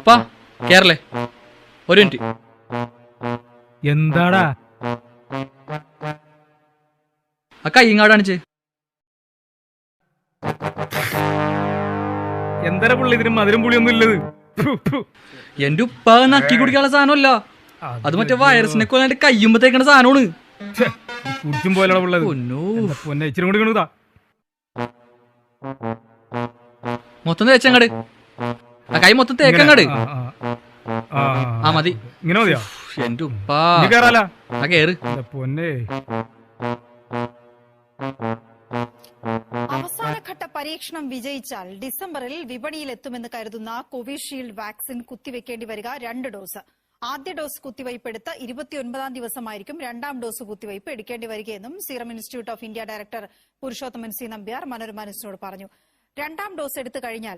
അപ്പാ കേറലേ, ഒരു മിനിറ്റ്. എന്താടാ ആ കൈ ഇങ്ങാട് കാണിച്ച്. എന്തര പുള്ളി, ഇതിന് മധുരം പുളിയൊന്നും ഇല്ലത്. എന്റെ ഉപ്പ നക്കി കുടിക്കാനുള്ള സാധനമല്ല, അത് മറ്റേ വൈറസിനെ കൊല്ലാണ്ട് കയ്യുമ്പോ തേക്കണ സാധനമാണ്. കുടിച്ചും പോലെയുള്ള പിള്ളത്. പൊന്നെ ഇച്ചിരി കൂടി കൊണ്ടുതാ. മൊത്തം തേച്ചങ്ങട്, ആ കൈ മൊത്തം തേക്കങ്ങട്. ആ മതി, ഇങ്ങനെ മതിയോ? എന്റെ ഉപ്പ കേറാലാ. ആ കേറ്. പൊന്നെ അവസാനഘട്ട പരീക്ഷണം വിജയിച്ചാൽ ഡിസംബറിൽ വിപണിയിലെത്തുമെന്ന് കരുതുന്ന കോവിഷീൽഡ് വാക്സിൻ കുത്തിവെക്കേണ്ടി വരിക 2 ഡോസ്. ആദ്യ ഡോസ് കുത്തിവയ്പ് എടുത്ത് 29-ാം ദിവസമായിരിക്കും രണ്ടാം ഡോസ് കുത്തിവയ്പ് എടുക്കേണ്ടി വരികയെന്നും Serum Institute of India director Purushothaman C Nambiar Manorama ന്യൂസിനോട് പറഞ്ഞു. രണ്ടാം ഡോസ് എടുത്തു കഴിഞ്ഞാൽ